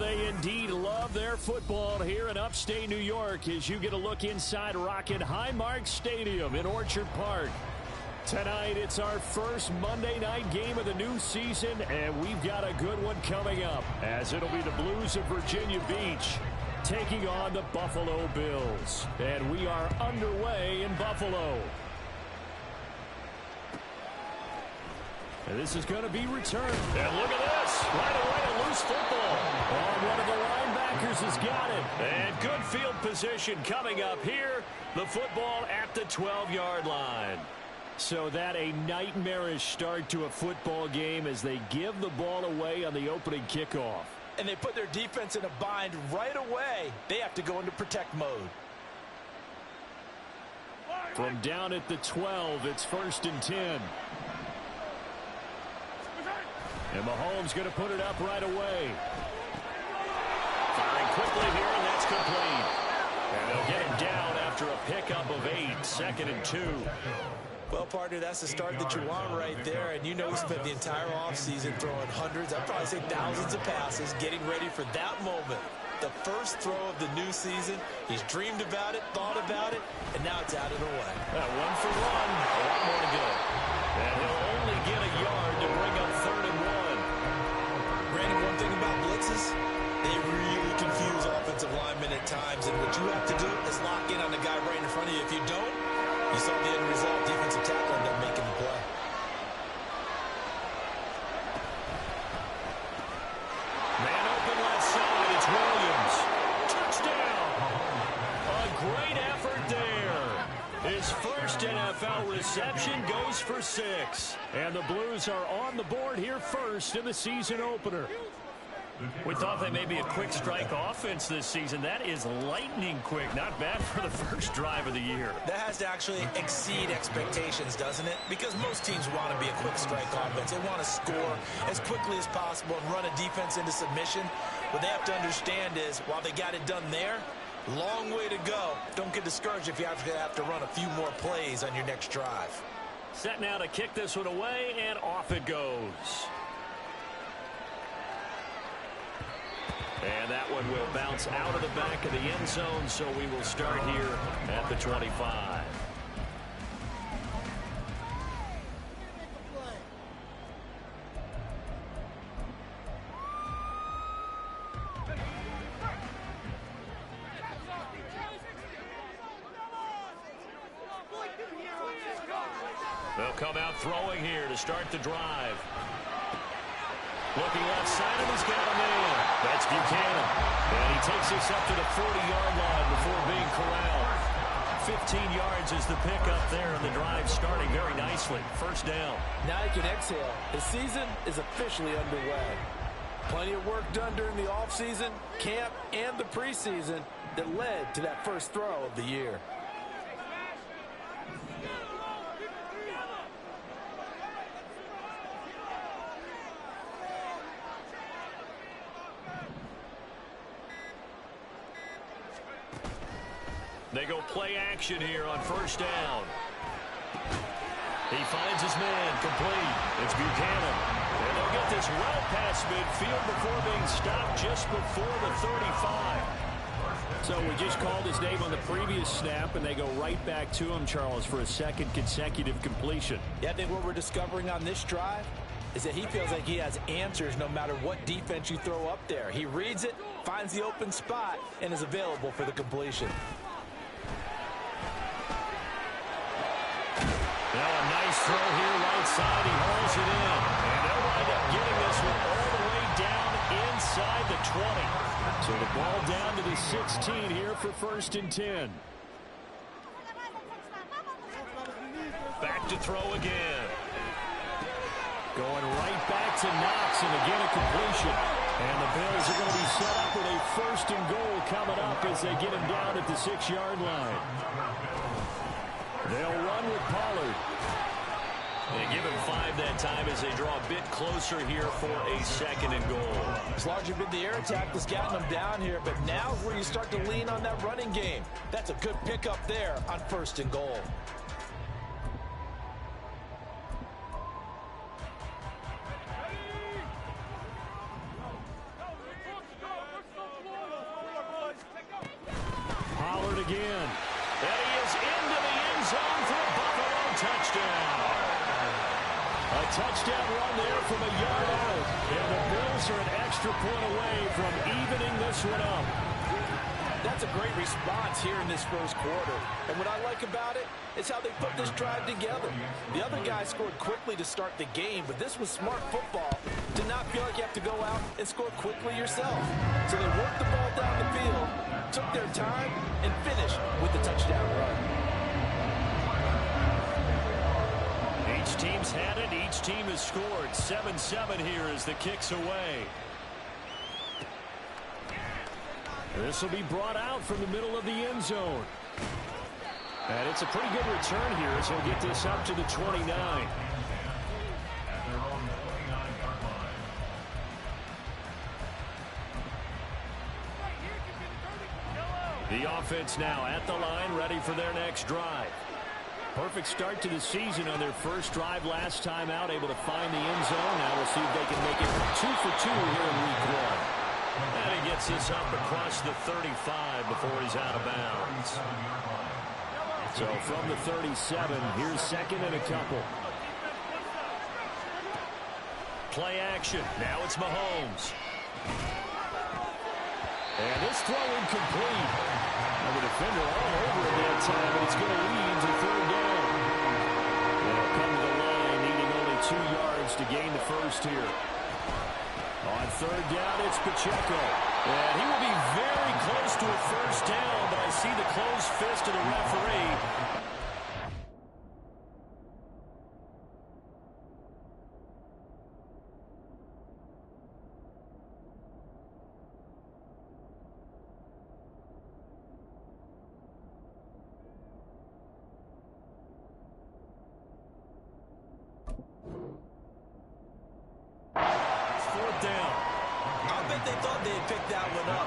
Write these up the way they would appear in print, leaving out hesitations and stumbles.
they indeed love their football here in upstate New York as you get a look inside Rocket Highmark Stadium in Orchard Park. Tonight, it's our first Monday night game of the new season, and we've got a good one coming up, as it'll be the Blues of Virginia Beach taking on the Buffalo Bills. And we are underway in Buffalo. And this is going to be returned. And look at this. Right away, a loose football. Oh, one of the linebackers has got it. And good field position coming up here. The football at the 12-yard line. So that a nightmarish start to a football game as they give the ball away on the opening kickoff. And they put their defense in a bind right away. They have to go into protect mode. From down at the 12, it's 1st and 10. And Mahomes going to put it up right away. Firing quickly here, and that's complete. And they'll get him down after a pickup of 8, 2nd and 2. Well, partner, that's the start that you want right there. And you know he spent the entire offseason throwing hundreds, I'd probably say thousands of passes, getting ready for that moment. The first throw of the new season. He's dreamed about it, thought about it, and now it's out of the way. 1 for 1, a lot more to go. And he'll only get a yard to bring up 3rd and 1. Brandon, one thing about blitzes, they really confuse offensive linemen at times. And what you have to do is lock in on the guy right in front of you. If you don't, you saw the end result. Defensive tackle ended up making the play. Man open left side. It's Williams. Touchdown. A great effort there. His first NFL reception goes for 6. And the Blues are on the board here first in the season opener. We thought they may be a quick strike offense this season. That is lightning quick. Not bad for the first drive of the year. That has to actually exceed expectations, doesn't it? Because most teams want to be a quick strike offense. They want to score as quickly as possible and run a defense into submission. What they have to understand is, while they got it done there, long way to go. Don't get discouraged if you have to run a few more plays on your next drive. Set now to kick this one away, and off it goes. And that one will bounce out of the back of the end zone, so we will start here at the 25. They'll come out throwing here to start the drive. Looking left side, and he's got a man. That's Buchanan. And he takes us up to the 40-yard line before being corralled. 15 yards is the pickup there, and the drive starting very nicely. First down. Now you can exhale. The season is officially underway. Plenty of work done during the offseason, camp, and the preseason that led to that first throw of the year. They go play action here on first down. He finds his man complete. It's Buchanan. And they'll get this well past midfield before being stopped just before the 35. So we just called his name on the previous snap, and they go right back to him, Charles, for a second consecutive completion. Yeah, I think what we're discovering on this drive is that he feels like he has answers no matter what defense you throw up there. He reads it, finds the open spot, and is available for the completion. Now a nice throw here right side. He hauls it in. And they'll wind up getting this one all the way down inside the 20. So the ball down to the 16 here for 1st and 10. Back to throw again. Going right back to Knox, and again a completion. And the Bills are going to be set up with a 1st and goal coming up as they get him down at the 6-yard line. They'll run with Pollard. They give him 5 that time as they draw a bit closer here for a 2nd and goal. It's largely been the air attack that's gotten them down here, but now is where you start to lean on that running game. That's a good pickup there on 1st and goal. again. And he is into the end zone for a Buffalo touchdown. A touchdown run there from a yard out. And the Bills are an extra point away from evening this one up. That's a great response here in this first quarter. And what I like about it is how they put this drive together. The other guys scored quickly to start the game, but this was smart football to not feel like you have to go out and score quickly yourself. So they worked the ball down the field, took their time, and finished with the touchdown run. Each team's had it. Each team has scored. 7-7 here as the kick's away. This will be brought out from the middle of the end zone. And it's a pretty good return here as he'll get this up to the 29. The offense now at the line, ready for their next drive. Perfect start to the season on their first drive last time out, able to find the end zone. Now we'll see if they can make it 2 for 2 here in week 1. And he gets this up across the 35 before he's out of bounds. So from the 37, here's second and a couple. Play action. Now it's Mahomes. And this throw incomplete. And the defender all over it that time, and it's going to lead to third down. They'll come to the line, needing only 2 yards to gain the first here. On third down, it's Pacheco. And he will be very close to a first down, but I see the closed fist of the referee.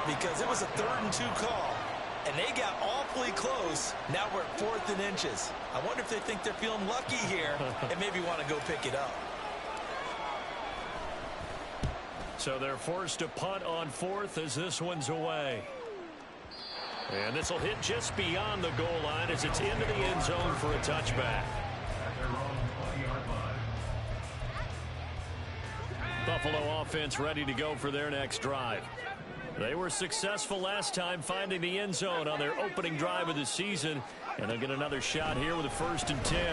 Because it was a 3rd and 2 call, and they got awfully close. Now we're at 4th and inches. I wonder if they think they're feeling lucky here and maybe want to go pick it up. So they're forced to punt on 4th as this one's away. And this will hit just beyond the goal line as it's into the end zone for a touchback. Buffalo offense ready to go for their next drive. They were successful last time finding the end zone on their opening drive of the season, and they'll get another shot here with a 1st and 10. A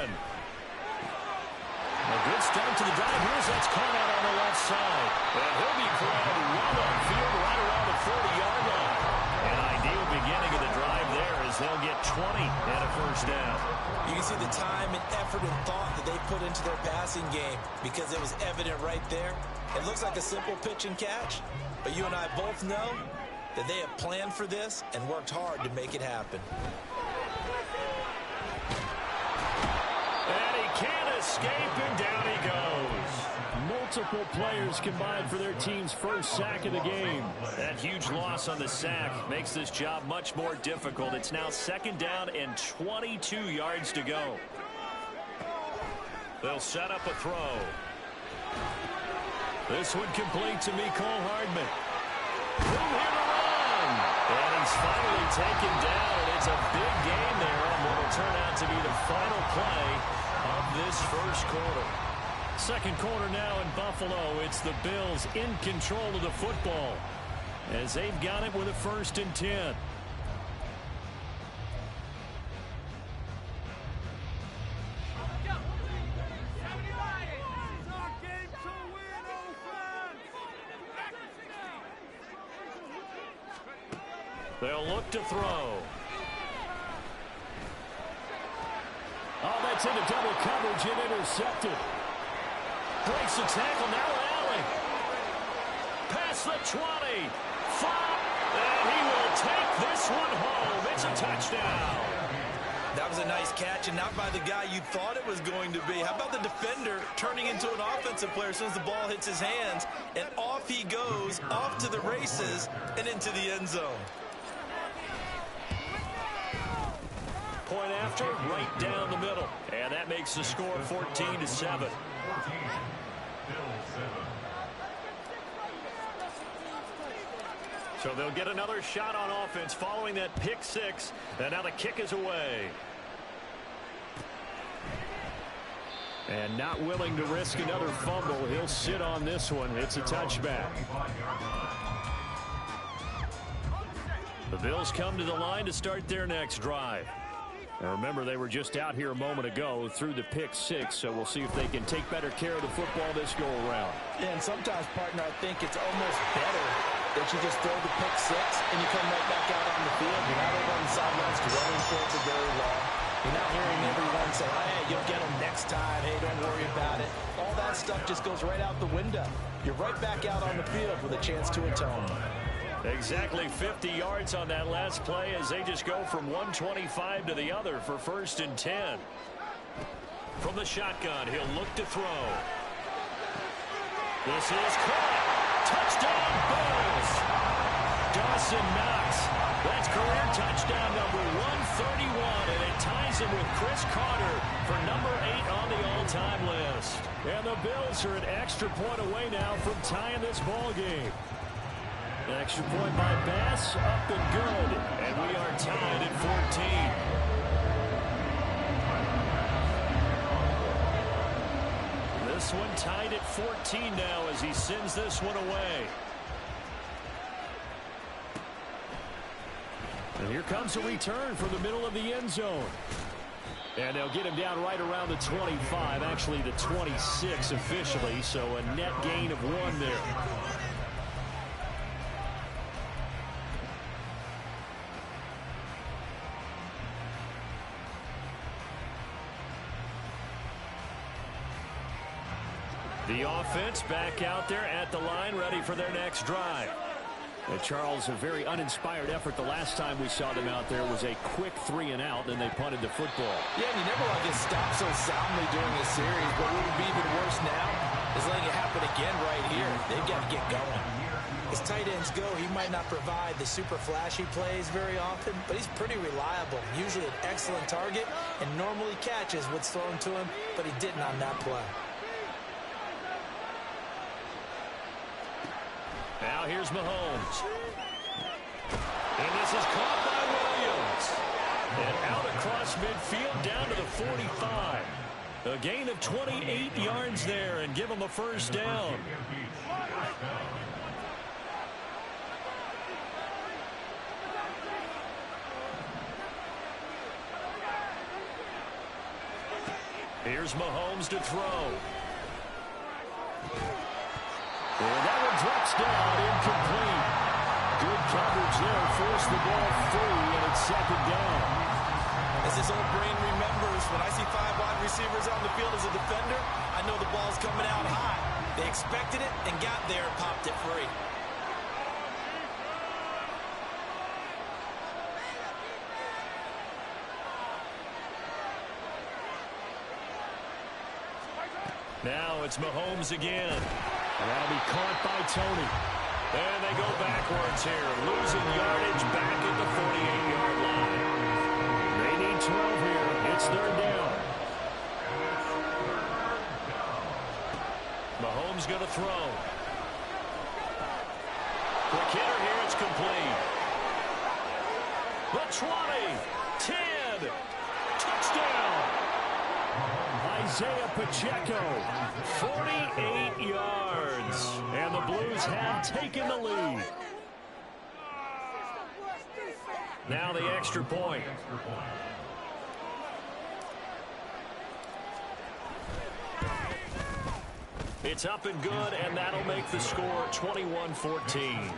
good start to the drive. Here's that's caught out on the left side. And he'll be corralled well upfield right around the 40-yard line. An ideal beginning of the drive there as they'll get 20 and a first down. You can see the time and effort and thought that they put into their passing game because it was evident right there. It looks like a simple pitch and catch. But you and I both know that they have planned for this and worked hard to make it happen. And he can't escape, and down he goes. Multiple players combined for their team's first sack of the game. That huge loss on the sack makes this job much more difficult. It's now 2nd down and 22 yards to go. They'll set up a throw. This one complete to Mecole Hardman. Room here to run. And he's finally taken down, and it's a big game there on what will turn out to be the final play of this first quarter. Second quarter now in Buffalo. It's the Bills in control of the football as they've got it with a 1st and 10. They'll look to throw. Oh, that's into double coverage and intercepted. Breaks the tackle, now rallying. Past the 20. 5. And he will take this one home. It's a touchdown. That was a nice catch, and not by the guy you thought it was going to be. How about the defender turning into an offensive player as soon as the ball hits his hands, and off he goes, off to the races, and into the end zone. Point after, right down the middle. And that makes the score 14-7. So they'll get another shot on offense following that pick six. And now the kick is away. And not willing to risk another fumble. He'll sit on this one. It's a touchback. The Bills come to the line to start their next drive. Now remember, they were just out here a moment ago through the pick six, so we'll see if they can take better care of the football this go around. Yeah, and sometimes, partner, I think it's almost better that you just throw the pick six and you come right back out on the field. You're not over on the sidelines dwelling for it for very long. You're not hearing everyone say, hey, you'll get them next time. Hey, don't worry about it. All that stuff just goes right out the window. You're right back out on the field with a chance to atone. Exactly 50 yards on that last play as they just go from 125 to the other for 1st and 10. From the shotgun, he'll look to throw. This is caught. Touchdown, Bills. Dawson Knox. That's career touchdown number 131, and it ties him with Chris Carter for number 8 on the all-time list. And the Bills are an extra point away now from tying this ball game. An extra point by Bass, up and good. And we are tied at 14. This one tied at 14 now as he sends this one away. And here comes a return from the middle of the end zone. And they'll get him down right around the 25, actually the 26 officially, so a net gain of 1 there. The offense back out there at the line, ready for their next drive. And Charles, a very uninspired effort the last time we saw them out there was a quick 3 and out, then they punted the football. Yeah, and you never want to get stopped so soundly during a series, but what would be even worse now is letting it happen again right here. They've got to get going. As tight ends go, he might not provide the super flashy plays very often, but he's pretty reliable, usually an excellent target, and normally catches what's thrown to him, but he didn't on that play. Now here's Mahomes. And this is caught by Williams. And out across midfield down to the 45. A gain of 28 yards there and give him a 1st down. Here's Mahomes to throw. And that one drops down, incomplete. Good coverage there, forced the ball free, and it's 2nd down. As his old brain remembers, when I see 5 wide receivers on the field as a defender, I know the ball's coming out high. They expected it and got there and popped it free. Now it's Mahomes again. That'll be caught by Tony. And they go backwards here, losing yardage back at the 48-yard line. They need 12 here. It's 3rd down. Mahomes going to throw. Quick hitter here. It's complete. The 20, 10, touchdown. Isaiah Pacheco, 48 yards, and the Blues have taken the lead. Now the extra point. It's up and good, and that'll make the score 21-14.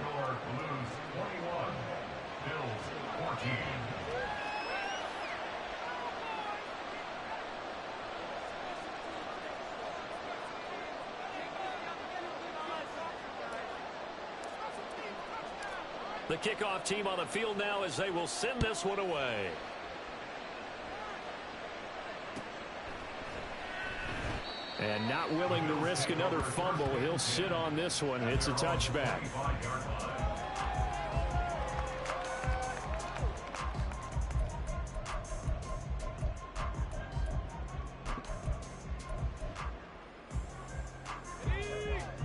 The kickoff team on the field now as they will send this one away. And not willing to risk another fumble. He'll sit on this one. It's a touchback.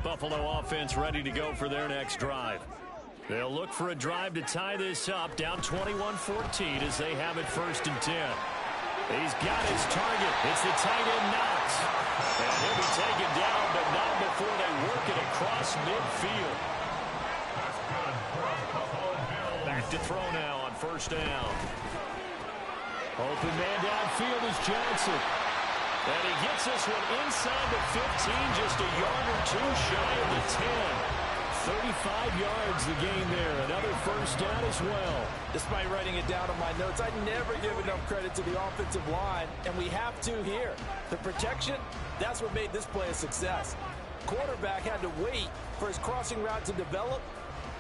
Buffalo offense ready to go for their next drive. They'll look for a drive to tie this up, down 21-14 as they have it 1st and 10. He's got his target. It's the tight end Knox. And he'll be taken down, but not before they work it across midfield. Back to throw now on 1st down. Open man downfield is Johnson. And he gets this one inside the 15, just a yard or two shy of the 10. 35 yards the gain there. Another 1st down as well. Despite writing it down on my notes, I never give enough credit to the offensive line, and we have to here. The protection, that's what made this play a success. Quarterback had to wait for his crossing route to develop,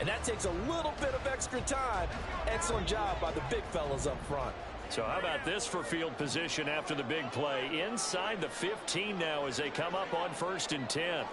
and that takes a little bit of extra time. Excellent job by the big fellas up front. So how about this for field position after the big play? Inside the 15 now as they come up on 1st and 10.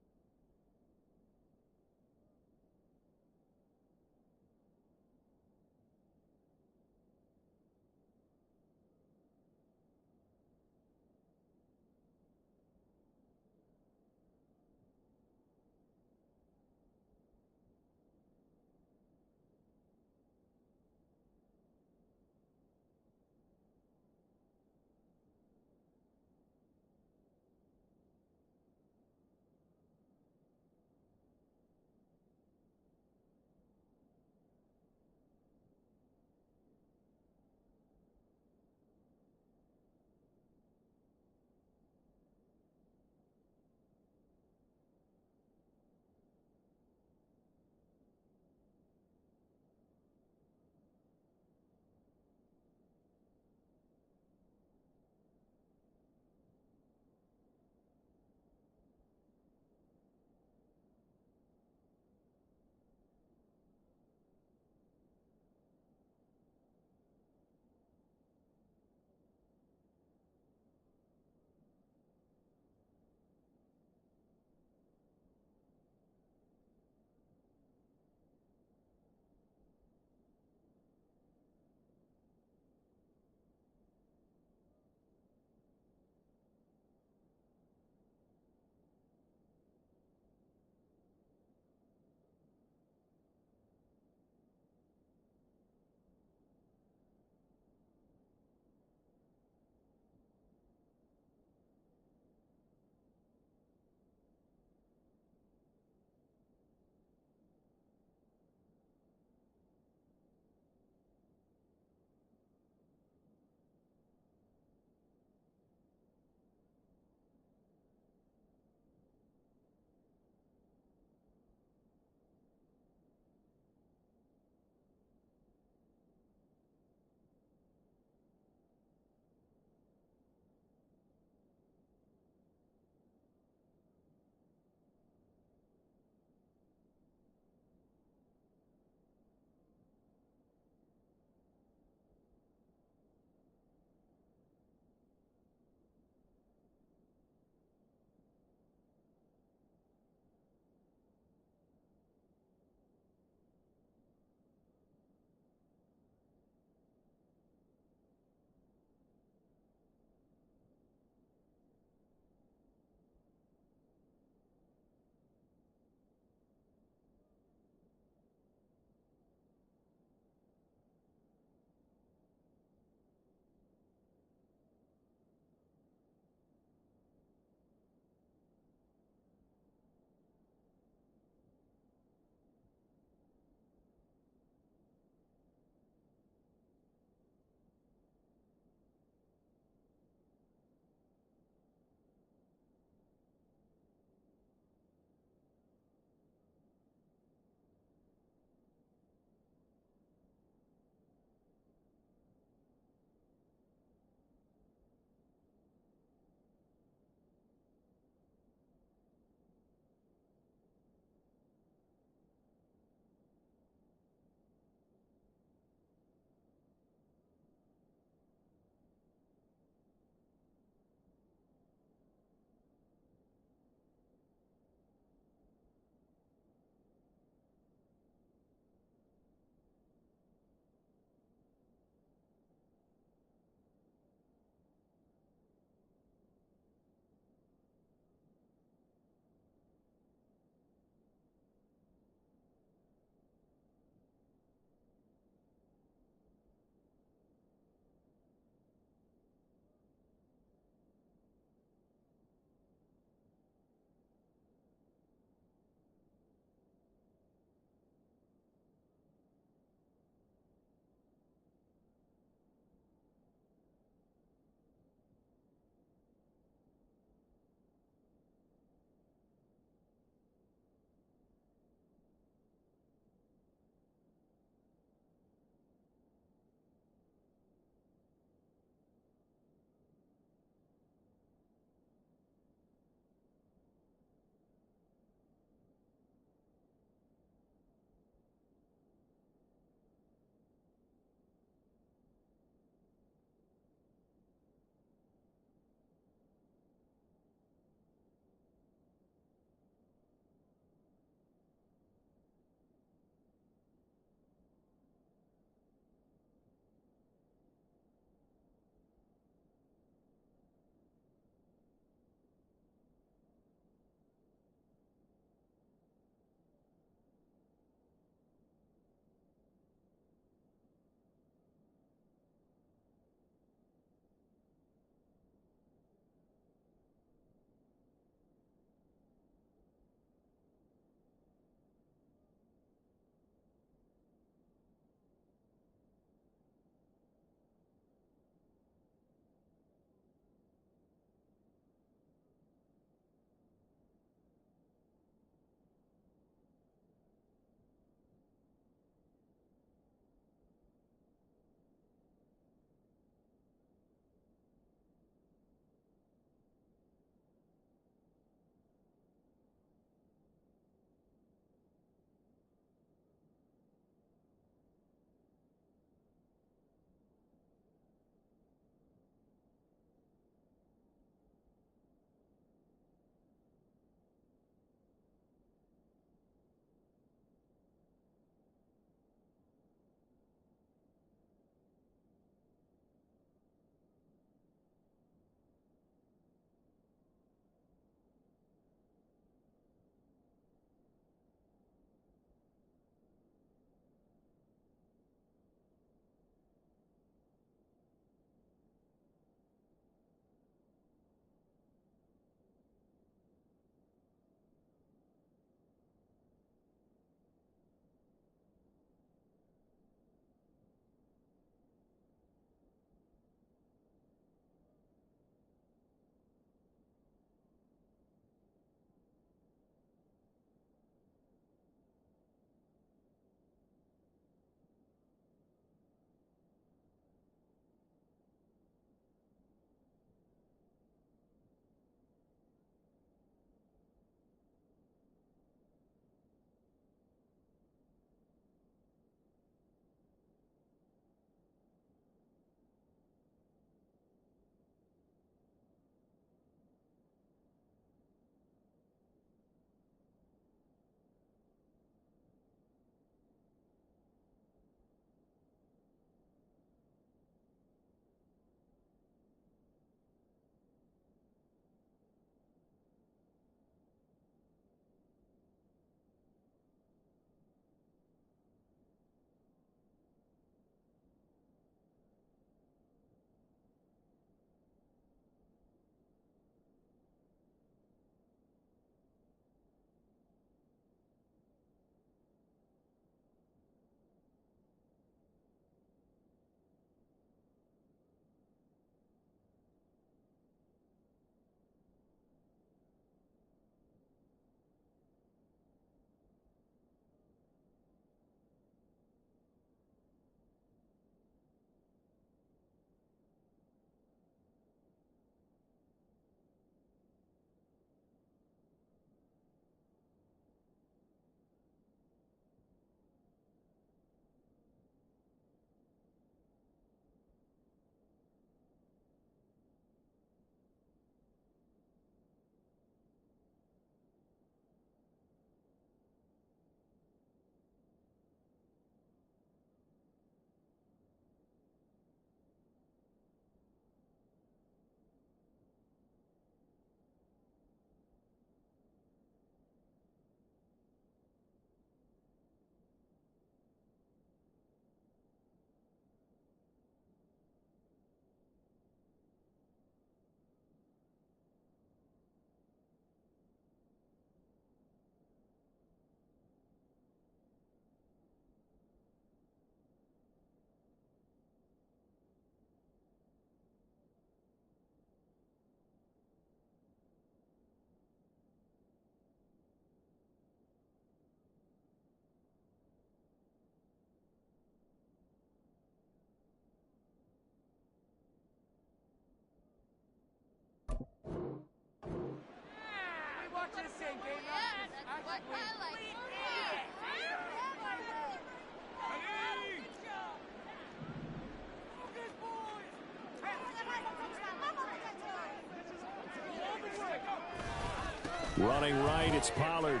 Running right, it's Pollard.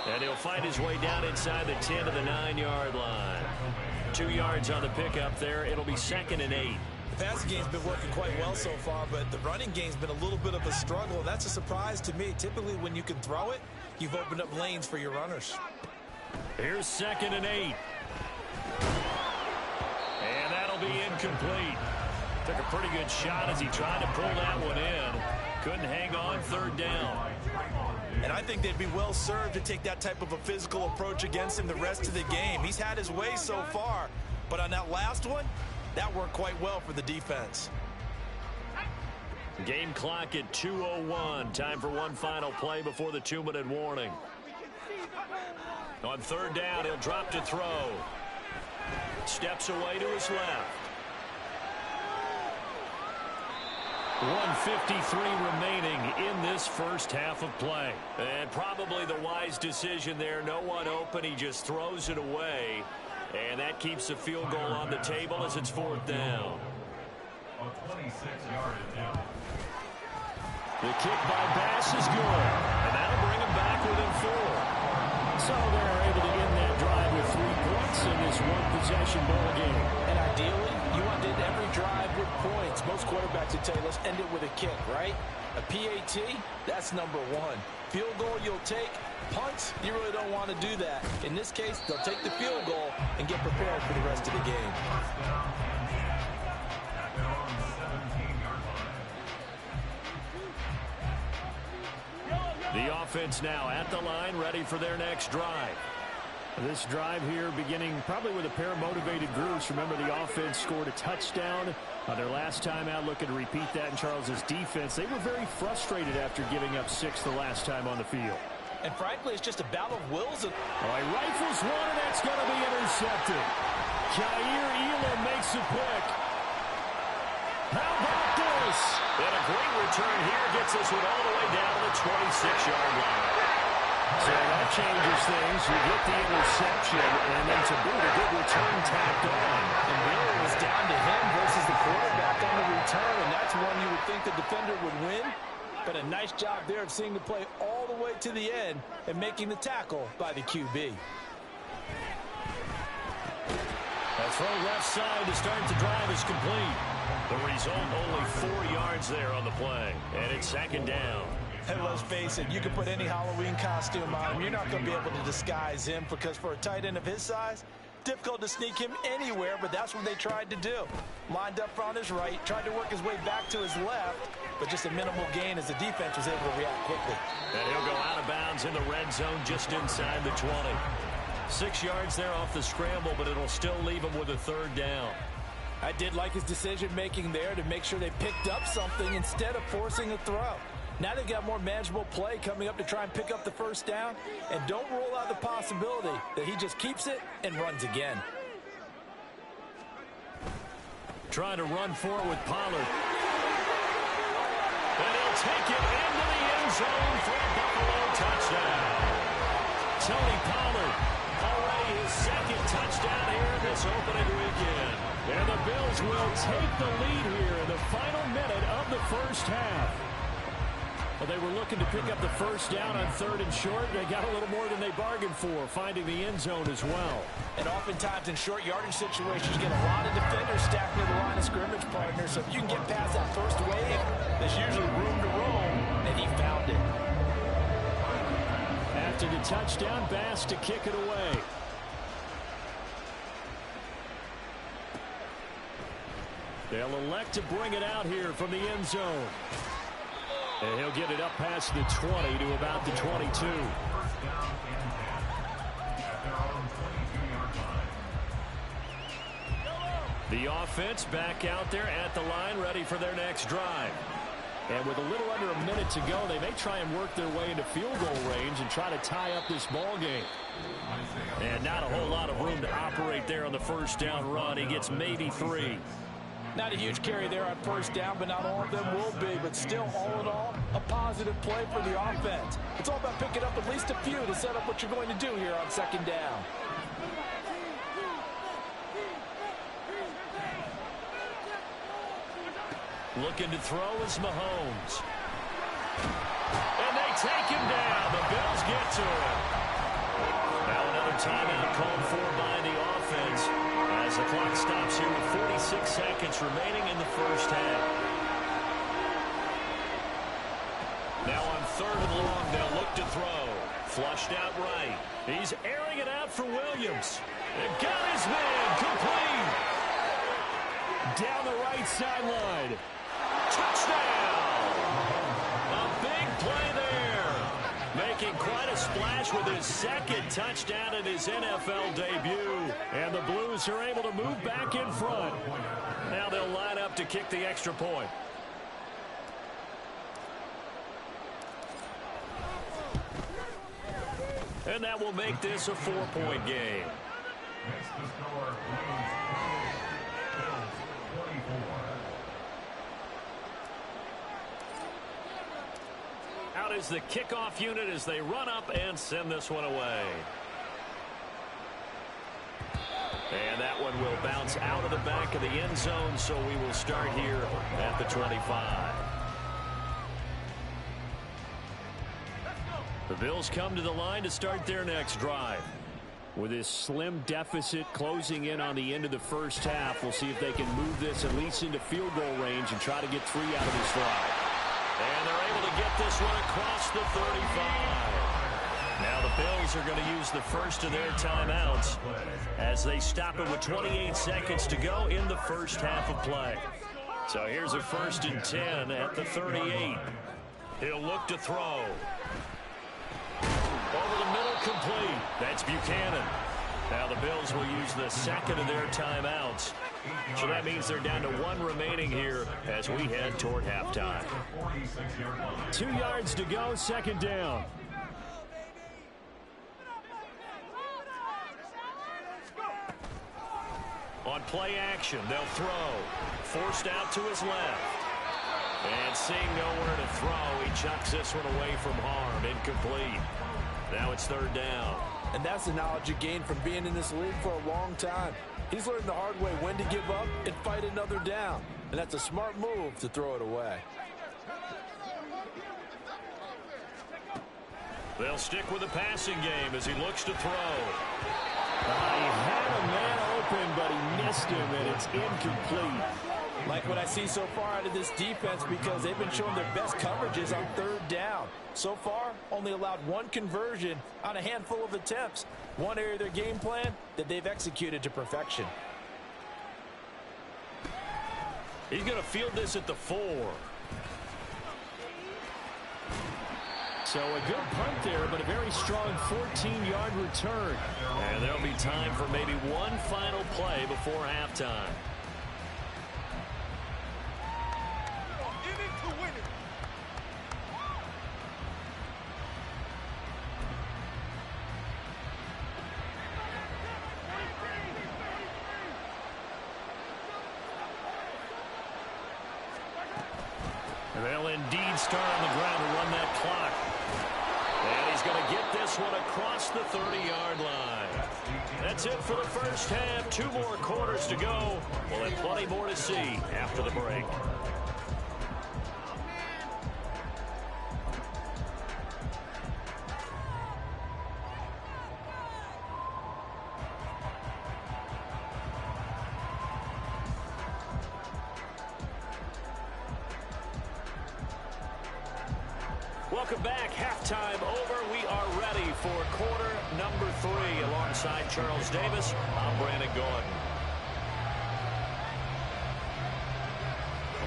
And he'll find his way down inside the 10 to the 9-yard line. 2 yards on the pickup there. It'll be 2nd and 8. The passing game's been working quite well so far, but the running game's been a little bit of a struggle. That's a surprise to me. Typically, when you can throw it, you've opened up lanes for your runners. Here's 2nd and 8. And that'll be incomplete. Took a pretty good shot as he tried to pull that one in. Couldn't hang on 3rd down. And I think they'd be well served to take that type of a physical approach against him the rest of the game. He's had his way so far, but on that last one, that worked quite well for the defense. Game clock at 2:01. Time for one final play before the 2-minute warning. On 3rd down, he'll drop to throw. Steps away to his left. 1:53 remaining in this first half of play. And probably the wise decision there. No one open. He just throws it away. And that keeps the field goal on the table as it's 4th down. The kick by Bass is good. And that'll bring him back within 4. So they're able to end that drive with 3 points in this one-possession ball game. And ideally, you want to end every drive with points. Most quarterbacks would tell you, let's end it with a kick, right? A PAT, that's number 1. Field goal you'll take. Punts, you really don't want to do that. In this case, they'll take the field goal and get prepared for the rest of the game. The offense now at the line, ready for their next drive. This drive here beginning probably with a pair of motivated groups. Remember, the offense scored a touchdown on their last time out. Looking to repeat that in Charles's defense. They were very frustrated after giving up 6 the last time on the field. And frankly, it's just a battle of wills. All right, rifles one, and that's going to be intercepted. Jair Elam makes a pick. How about this? And a great return here gets this one all the way down to the 26-yard line. So that changes things. You get the interception, and then to boot, a good return tacked on. And really, it was down to him versus the quarterback on the return, and that's one you would think the defender would win. But a nice job there of seeing the play all the way to the end and making the tackle by the QB. A throw left side to start the drive is complete. The result, only 4 yards there on the play. And it's 2nd down. And let's face it, you can put any Halloween costume on him. You're not going to be able to disguise him because for a tight end of his size, difficult to sneak him anywhere, but that's what they tried to do. Lined up on his right, tried to work his way back to his left, but just a minimal gain as the defense was able to react quickly. And he'll go out of bounds in the red zone just inside the 20. 6 yards there off the scramble, but it'll still leave him with a 3rd down. I did like his decision-making there to make sure they picked up something instead of forcing a throw. Now they've got more manageable play coming up to try and pick up the 1st down, and don't rule out the possibility that he just keeps it and runs again. Trying to run forward with Pollard. And he'll take it into the end zone for a Buffalo touchdown. Tony Pollard, already his 2nd touchdown here in this opening weekend. And the Bills will take the lead here in the final minute of the first half. Well, they were looking to pick up the 1st down on 3rd and short. They got a little more than they bargained for, finding the end zone as well. And oftentimes in short yardage situations, you get a lot of defenders stacked near the line of scrimmage partners. So if you can get past that first wave, there's usually room to roam, and he found it. After the touchdown, Bass to kick it away. They'll elect to bring it out here from the end zone. And he'll get it up past the 20 to about the 22. The offense back out there at the line, ready for their next drive. And with a little under a minute to go, they may try and work their way into field goal range and try to tie up this ball game. And not a whole lot of room to operate there on the 1st down run. He gets maybe 3. Not a huge carry there on first down, but not all of them will be. But still, all in all, a positive play for the offense. It's all about picking up at least a few to set up what you're going to do here on second down. Looking to throw is Mahomes. And they take him down. The Bills get to him. Now another timeout called for by the offense as the clock stops here with 46 seconds remaining in the first half. Now on third and long, they'll look to throw. Flushed out right. He's airing it out for Williams. And got his man complete. Down the right sideline. Touchdown! A big play there. Making quite a splash with his second touchdown in his NFL debut. And the Blues are able to move back in front. Now they'll line up to kick the extra point. And that will make this a 4-point game. Out is the kickoff unit as they run up and send this one away. And that one will bounce out of the back of the end zone, so we will start here at the 25. The Bills come to the line to start their next drive. With this slim deficit closing in on the end of the first half, we'll see if they can move this at least into field goal range and try to get 3 out of this drive. And they're able to get this one across the 35. Now the Bills are going to use the first of their timeouts as they stop it with 28 seconds to go in the first half of play. So here's a 1st and 10 at the 38. He'll look to throw. Over the middle, complete. That's Buchanan. Now the Bills will use the second of their timeouts. So that means they're down to 1 remaining here as we head toward halftime. 2 yards to go, second down. On play action, they'll throw. Forced out to his left. And seeing nowhere to throw, he chucks this one away from harm. Incomplete. Now it's 3rd down. And that's the knowledge you gain from being in this league for a long time. He's learned the hard way when to give up and fight another down. And that's a smart move to throw it away. They'll stick with the passing game as he looks to throw. He had a man open, but he missed him, and it's incomplete. Like what I see so far out of this defense, because they've been showing their best coverages on 3rd down. So far, only allowed 1 conversion on a handful of attempts. One area of their game plan that they've executed to perfection. He's going to field this at the 4. So a good punt there, but a very strong 14-yard return. And there'll be time for maybe one final play before halftime. They'll indeed start on the ground to run that clock. And he's going to get this one across the 30-yard line. That's it for the first half. 2 more quarters to go. We'll have plenty more to see after the break. Welcome back. Halftime over. We are ready for quarter number 3. Alongside Charles Davis, I'm Brandon Gordon.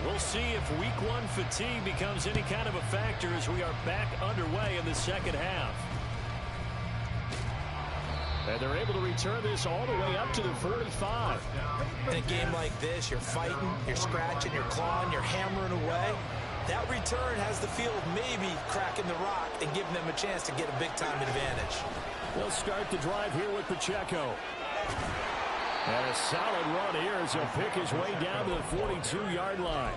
We'll see if week 1 fatigue becomes any kind of a factor as we are back underway in the second half. And they're able to return this all the way up to the 45. In a game like this, you're fighting, you're scratching, you're clawing, you're hammering away. That return has the feel of maybe cracking the rock and giving them a chance to get a big-time advantage. They'll start the drive here with Pacheco. And a solid run here as he'll pick his way down to the 42-yard line.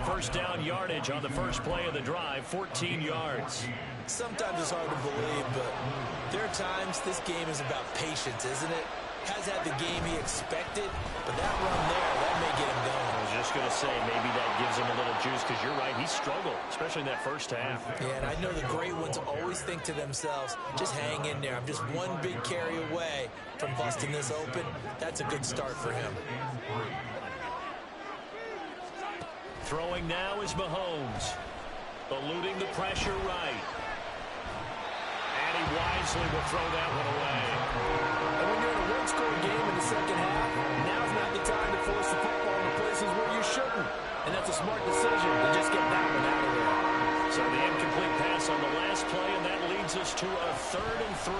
First down yardage on the first play of the drive, 14 yards. Sometimes it's hard to believe, but there are times this game is about patience, isn't it? Has had the game he expected, but that run there, that may get him going. I was just going to say, maybe that gives him a little juice, because you're right, he struggled, especially in that first half. Yeah, and I know the great ones always think to themselves, just hang in there. I'm just one big carry away from busting this open. That's a good start for him. Throwing now is Mahomes, eluding the pressure right. And he wisely will throw that one away. And when you're in a one-score game in the second half, now's not the time to force the football in the places where you shouldn't. And that's a smart decision to just get that one out of there. So the incomplete pass on the last play, and that leads us to a 3rd and 3.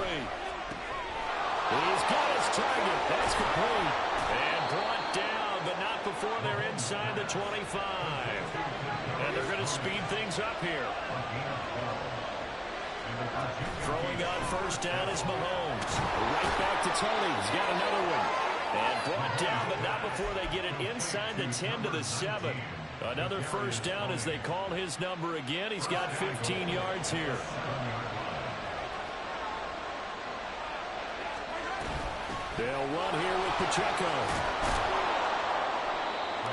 He's got his target. That's complete. And brought down, but not before they're inside the 25. And they're going to speed things up here. Throwing on first down is Mahomes. Right back to Tony. He's got another one. And brought down, but not before they get it inside the 10 to the 7. Another first down as they call his number again. He's got 15 yards here. They'll run here with Pacheco.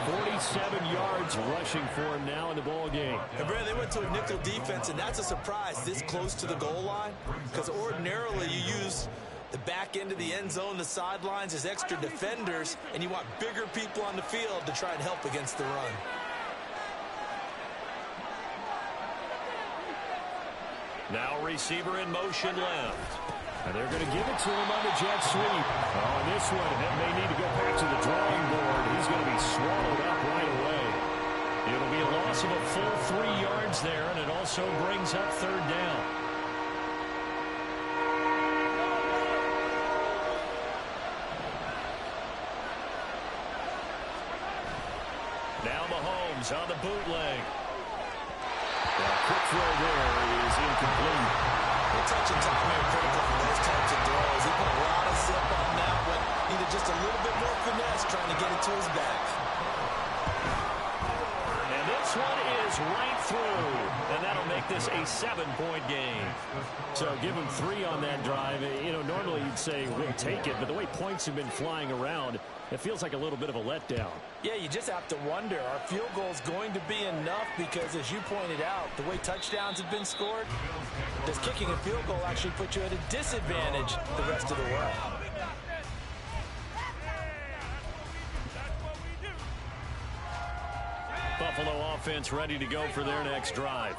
47 yards rushing for him now in the ball game. And Brad, they went to a nickel defense, and that's a surprise this close to the goal line, because ordinarily you use the back end of the end zone, the sidelines as extra defenders, and you want bigger people on the field to try and help against the run. Now receiver in motion left. And they're going to give it to him on the jet sweep. On this one, that may need to go back to the drawing board. He's going to be swallowed up right away. It'll be a loss of a full 3 yards there, and it also brings up 3rd down. Now Mahomes on the bootleg. That quick throw there is incomplete. Touch and timing are critical for those types of throws. He put a lot of zip on that one. Needed just a little bit more finesse trying to get it to his back. And this one is right through. And that'll make this a 7-point game. So give him 3 on that drive. You know, normally you'd say we'll take it, but the way points have been flying around, it feels like a little bit of a letdown. Yeah, you just have to wonder, are field goals going to be enough? Because as you pointed out, the way touchdowns have been scored, does kicking a field goal actually put you at a disadvantage the rest of the way? Buffalo offense ready to go for their next drive.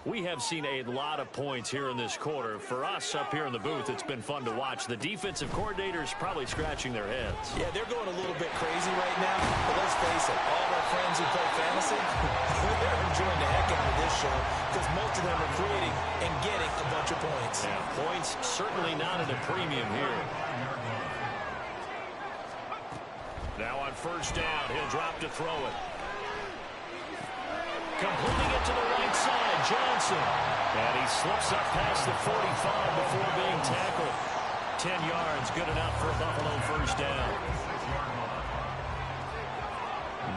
We have seen a lot of points here in this quarter. For us up here in the booth, it's been fun to watch. The defensive coordinators probably scratching their heads. Yeah, they're going a little bit crazy right now. But let's face it, all of our friends who play fantasy, they're enjoying the heck out of this show because most of them are creating and getting a bunch of points. Yeah, points certainly not at a premium here. Now on first down, he'll drop to throw it. Completing it to the right side, Johnson. And he slips up past the 45 before being tackled. 10 yards, good enough for a Buffalo first down.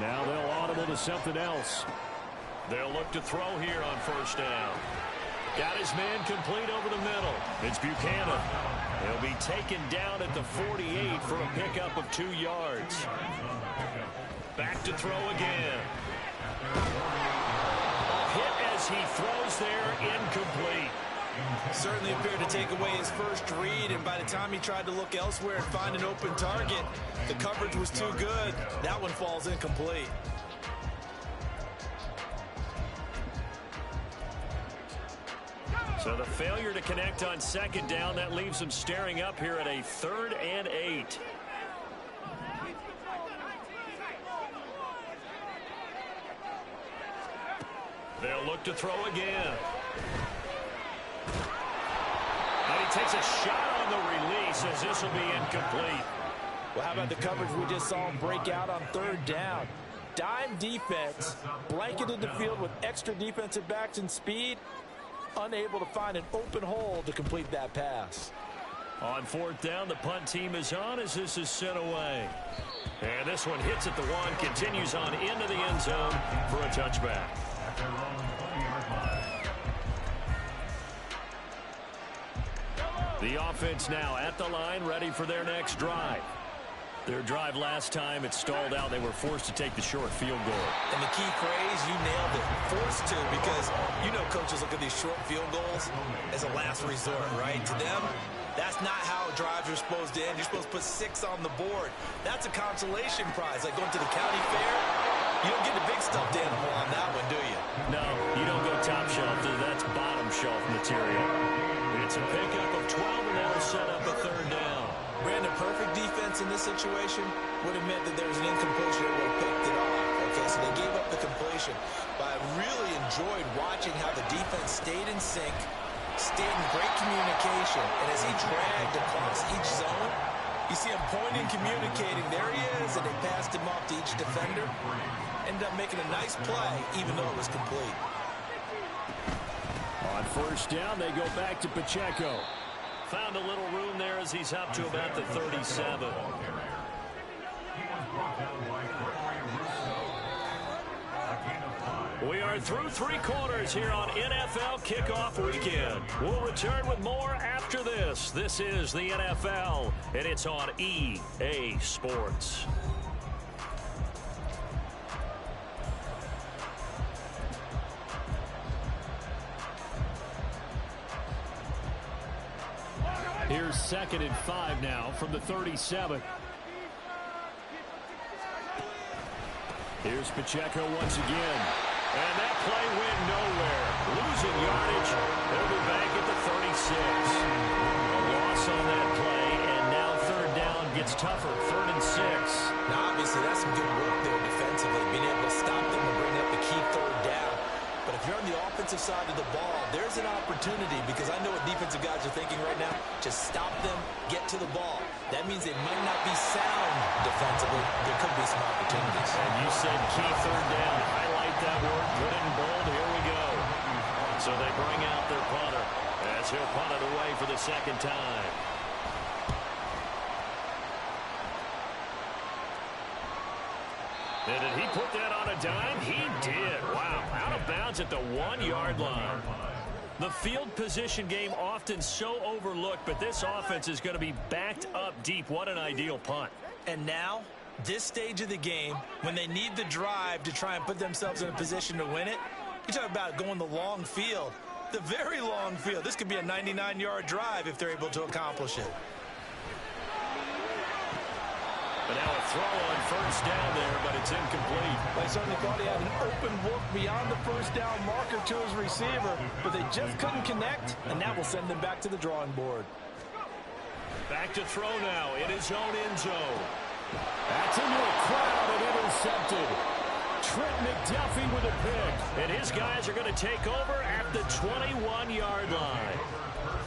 Now they'll audible to something else. They'll look to throw here on first down. Got his man complete over the middle. It's Buchanan. He'll be taken down at the 48 for a pickup of 2 yards. Back to throw again. Hit as he throws there, incomplete. Certainly appeared to take away his first read, and by the time he tried to look elsewhere and find an open target, the coverage was too good. That one falls incomplete. So the failure to connect on second down, that leaves him staring up here at a 3rd and 8. They'll look to throw again. And he takes a shot on the release as this will be incomplete. Well, how about the coverage we just saw him break out on 3rd down? Dime defense, blanketed the field with extra defensive backs and speed, unable to find an open hole to complete that pass. On fourth down, the punt team is on as this is sent away. And this one hits at the one, continues on into the end zone for a touchback. The offense now at the line, ready for their next drive. Their drive last time, it stalled out. They were forced to take the short field goal. And the key phrase, you nailed it, forced to, because you know coaches look at these short field goals as a last resort, right? To them, that's not how drives are supposed to end. You're supposed to put 6 on the board. That's a consolation prize, like going to the county fair. You don't get the big stuffed animal on that one, do you? No, you don't go top shelf. That's bottom shelf material. It's a pickup of 12, and that'll set up a third down. Brandon, perfect defense in this situation would have meant that there was an incompletion that would have picked it off. Okay, so they gave up the completion. But I really enjoyed watching how the defense stayed in sync, stayed in great communication, and as he dragged across each zone, you see him pointing, communicating. There he is, and they passed him off to each defender. Ended up making a nice play, even though it was complete. On first down, they go back to Pacheco. Found a little room there as he's up to about the 37. We are through 3 quarters here on NFL Kickoff Weekend. We'll return with more after this. This is the NFL, and it's on EA Sports. Here's 2nd and 5 now from the 37. Here's Pacheco once again. And that play went nowhere. Losing yardage. They'll be back at the 36. A loss on that play, and now third down gets tougher. 3rd and 6. Now, obviously, that's some good work there defensively, being able to stop them and bring up the key third down. But if you're on the offensive side of the ball, there's an opportunity, because I know what defensive guys are thinking right now. Just stop them, get to the ball. That means they might not be sound defensively. There could be some opportunities. And you said key third down. Highlight that word, put it in bold. Here we go. So they bring out their punter as he'll punt it away for the 2nd time. And did he put that on a dime? He did. Wow. Out of bounds at the 1-yard line. The field position game often so overlooked, but this offense is going to be backed up deep. What an ideal punt. And now, this stage of the game, when they need the drive to try and put themselves in a position to win it, you talk about going the long field, the very long field. This could be a 99-yard drive if they're able to accomplish it. But now a throw on first down there, but it's incomplete. They certainly thought he had an open look beyond the first down marker to his receiver, but they just couldn't connect, and that will send them back to the drawing board. Back to throw now in his own end zone. That's into a crowd and intercepted. Trent McDuffie with a pick. And his guys are going to take over at the 21-yard line.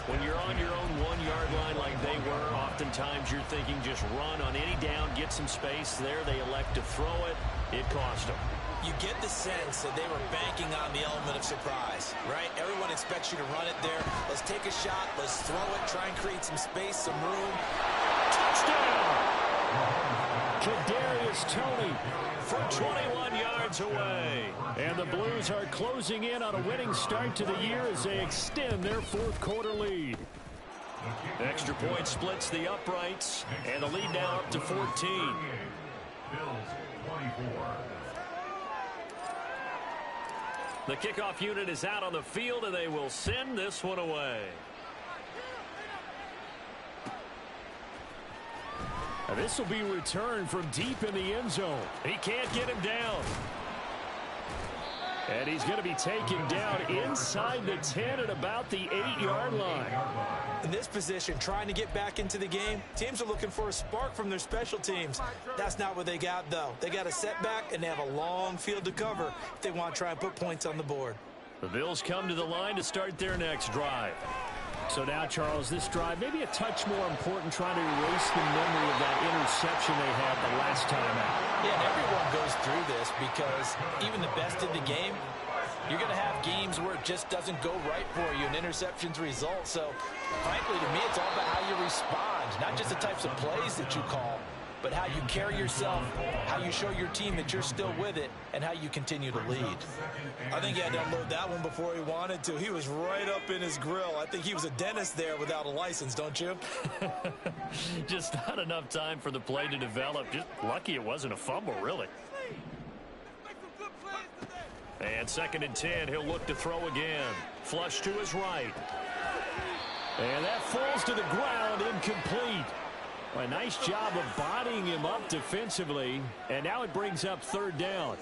When you're on your own 1-yard line like they were, oftentimes you're thinking just run on any down, get some space. There they elect to throw it. It cost them. You get the sense that they were banking on the element of surprise, right? Everyone expects you to run it there. Let's take a shot. Let's throw it. Try and create some space, some room. Touchdown! Kadarius Toney from 21 yards away. And the Blues are closing in on a winning start to the year as they extend their 4th quarter lead. Extra point splits the uprights, and the lead now up to 14. The kickoff unit is out on the field, and they will send this one away. And this will be returned from deep in the end zone. He can't get him down. And he's going to be taken down inside the 10 at about the 8-yard line. In this position, trying to get back into the game, teams are looking for a spark from their special teams. That's not what they got, though. They got a setback, and they have a long field to cover if they want to try and put points on the board. The Bills come to the line to start their next drive. So now, Charles, this drive maybe a touch more important, trying to erase the memory of that interception they had the last time out. Yeah, and everyone goes through this because even the best in the game, You're going to have games where it just doesn't go right for you, and interceptions result. So, frankly, to me, it's all about how you respond, not just the types of plays that you call, but how you carry yourself, how you show your team that you're still with it, and how you continue to lead. I think he had to unload that one before he wanted to. He was right up in his grill. I think he was a dentist there without a license, don't you? Just not enough time for the play to develop. Just lucky it wasn't a fumble, really. And 2nd and 10, he'll look to throw again. Flush to his right. And that falls to the ground, incomplete. A nice job of bodying him up defensively, and now it brings up 3rd down.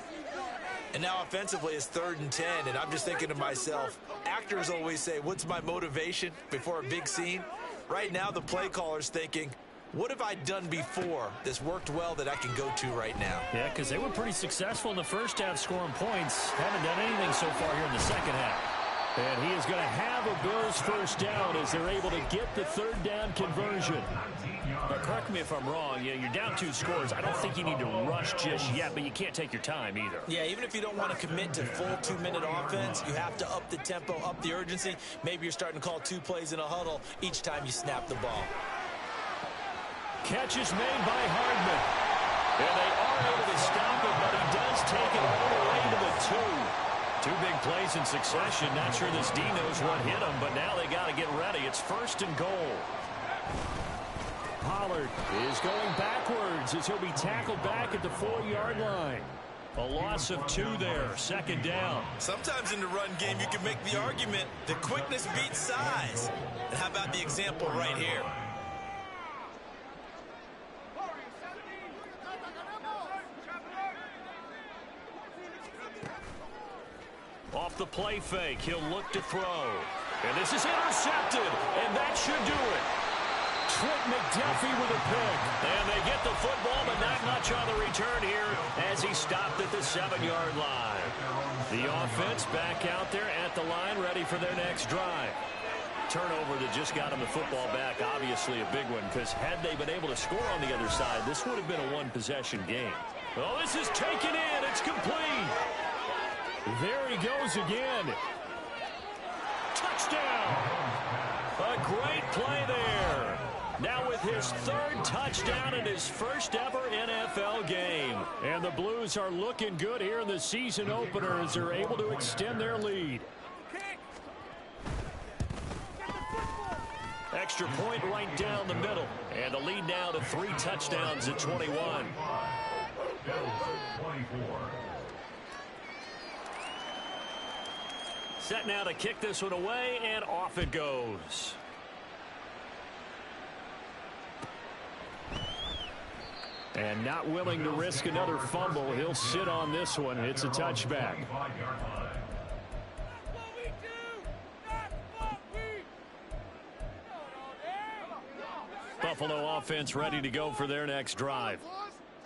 And now offensively it's 3rd and 10, and I'm just thinking to myself, actors always say, what's my motivation before a big scene? Right now the play caller's thinking, what have I done before that's worked well that I can go to right now? Yeah, because they were pretty successful in the first half scoring points. Haven't done anything so far here in the second half. And he is going to have a Bills 1st down as they're able to get the 3rd down conversion. But correct me if I'm wrong, you're down 2 scores. I don't think you need to rush just yet, but you can't take your time either. Yeah, even if you don't want to commit to full 2-minute offense, you have to up the tempo, up the urgency. Maybe you're starting to call 2 plays in a huddle each time you snap the ball. Catch is made by Hardman. And they are able to stop it, but he does take it all the way to the 2. 2 big plays in succession. Not sure this D knows what hit him, but now they got to get ready. It's 1st and goal. Pollard is going backwards as he'll be tackled back at the 4-yard line. A loss of 2 there, 2nd down. Sometimes in the run game you can make the argument that quickness beats size. And how about the example right here? Off the play fake, he'll look to throw. And this is intercepted, and that should do it. Trent McDuffie with a pick. And they get the football, but not much on the return here as he stopped at the 7-yard line. The offense back out there at the line, ready for their next drive. Turnover that just got him the football back, obviously a big one, because had they been able to score on the other side, this would have been a 1-possession game. Well, this is taken in. It's complete. There he goes again. Touchdown. A great play there. Now with his 3rd touchdown in his first ever NFL game. And the Blues are looking good here in the season opener as they're able to extend their lead. Extra point right down the middle. And the lead now to 3 touchdowns at 21. Set now to kick this one away, and off it goes. And not willing to risk another fumble, he'll sit on this one. It's a touchback. Buffalo offense ready to go for their next drive.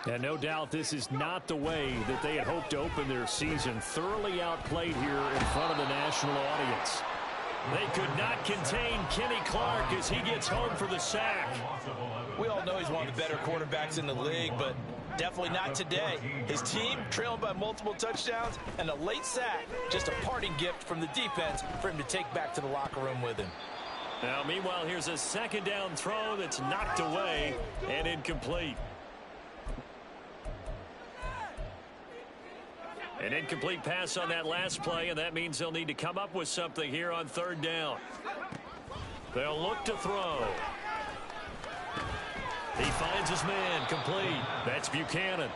And no doubt this is not the way that they had hoped to open their season. Thoroughly outplayed here in front of the national audience. They could not contain Kenny Clark as he gets home for the sack. We all know he's one of the better quarterbacks in the league, but definitely not today. His team trailing by multiple touchdowns and a late sack. Just a parting gift from the defense for him to take back to the locker room with him. Now, meanwhile, here's a 2nd down throw that's knocked away and incomplete. An incomplete pass on that last play, and that means they'll need to come up with something here on 3rd down. They'll look to throw. He finds his man, complete. That's Buchanan.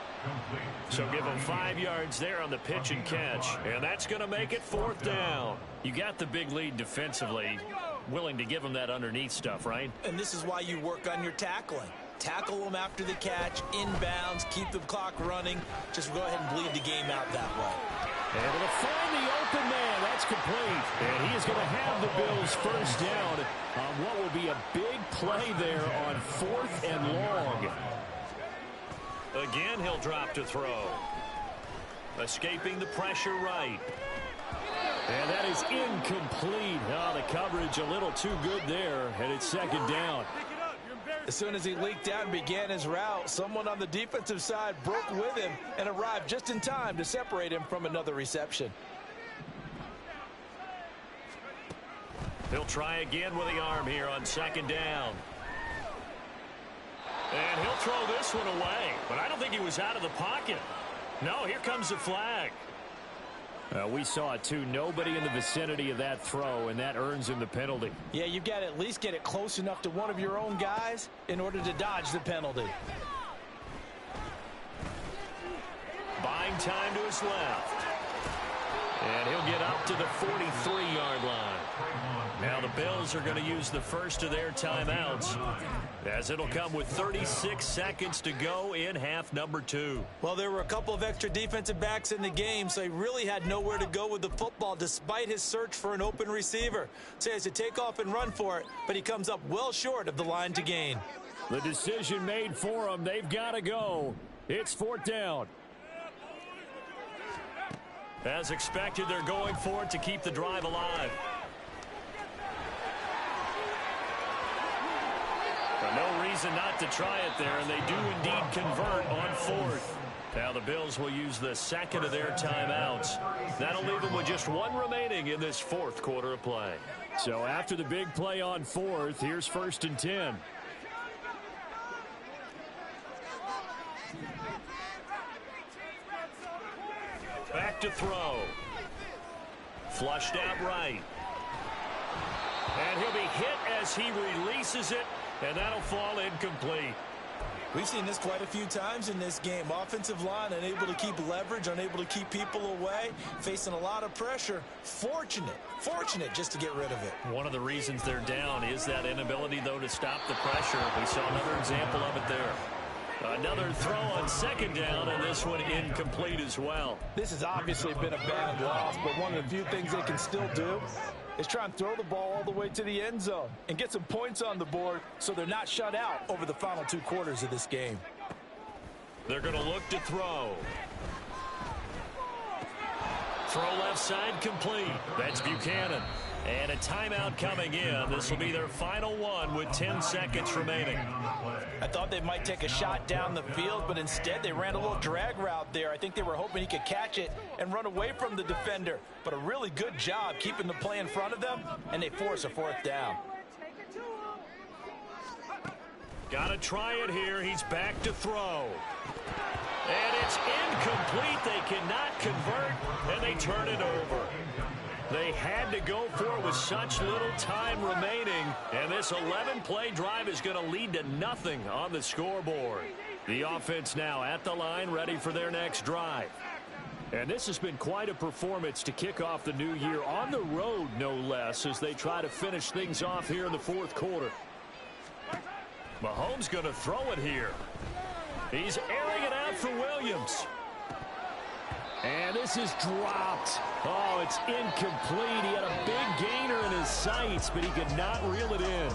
So give him 5 yards there on the pitch and catch, and that's going to make it 4th down. You got the big lead defensively. Willing to give him that underneath stuff, right? And this is why you work on your tackling. Tackle them after the catch, inbounds, keep the clock running. Just go ahead and bleed the game out that way. Able to find the open man. That's complete. And he is going to have the Bills 1st down on what will be a big play there on 4th and long. Again, he'll drop to throw. Escaping the pressure right. And that is incomplete. Oh, the coverage a little too good there, and it's 2nd down. As soon as he leaked out and began his route, someone on the defensive side broke with him and arrived just in time to separate him from another reception. He'll try again with the arm here on second down. And he'll throw this one away. But I don't think he was out of the pocket. No, here comes the flag. We saw it too. Nobody in the vicinity of that throw, and that earns him the penalty. Yeah, you've got to at least get it close enough to one of your own guys in order to dodge the penalty. Buying time to his left. And he'll get up to the 43-yard line. Now the Bills are going to use the first of their timeouts, as it'll come with 36 seconds to go in half number 2. Well, there were a couple of extra defensive backs in the game, so he really had nowhere to go with the football despite his search for an open receiver. So he has to take off and run for it, but he comes up well short of the line to gain. The decision made for him. They've got to go. It's 4th down. As expected, they're going for it to keep the drive alive. But no reason not to try it there, and they do indeed convert on 4th. Now the Bills will use the second of their timeouts. That'll leave them with just one remaining in this 4th quarter of play. So after the big play on 4th, here's 1st and 10. Back to throw. Flushed out right. And he'll be hit as he releases it, and that'll fall incomplete. We've seen this quite a few times in this game. Offensive line unable to keep leverage, unable to keep people away, facing a lot of pressure. Fortunate just to get rid of it. One of the reasons they're down is that inability, though, to stop the pressure. We saw another example of it there. Another throw on second down, and this one incomplete as well. This has obviously been a bad loss, but one of the few things they can still do is try and throw the ball all the way to the end zone and get some points on the board so they're not shut out over the final 2 quarters of this game. They're going to look to throw. Throw left side complete. That's Buchanan. And a timeout coming in. This will be their final one with 10 seconds remaining. I thought they might take a shot down the field, but instead they ran a little drag route there. I think they were hoping he could catch it and run away from the defender. But a really good job keeping the play in front of them, and they force a 4th down. Got to try it here. He's back to throw. And it's incomplete. They cannot convert, and they turn it over. They had to go for it with such little time remaining, and this 11-play drive is going to lead to nothing on the scoreboard. The offense now at the line, ready for their next drive. And this has been quite a performance to kick off the new year on the road, no less, as they try to finish things off here in the 4th quarter. Mahomes going to throw it here. He's airing it out for Williams. And this is dropped. Oh, it's incomplete. He had a big gainer in his sights, but he could not reel it in.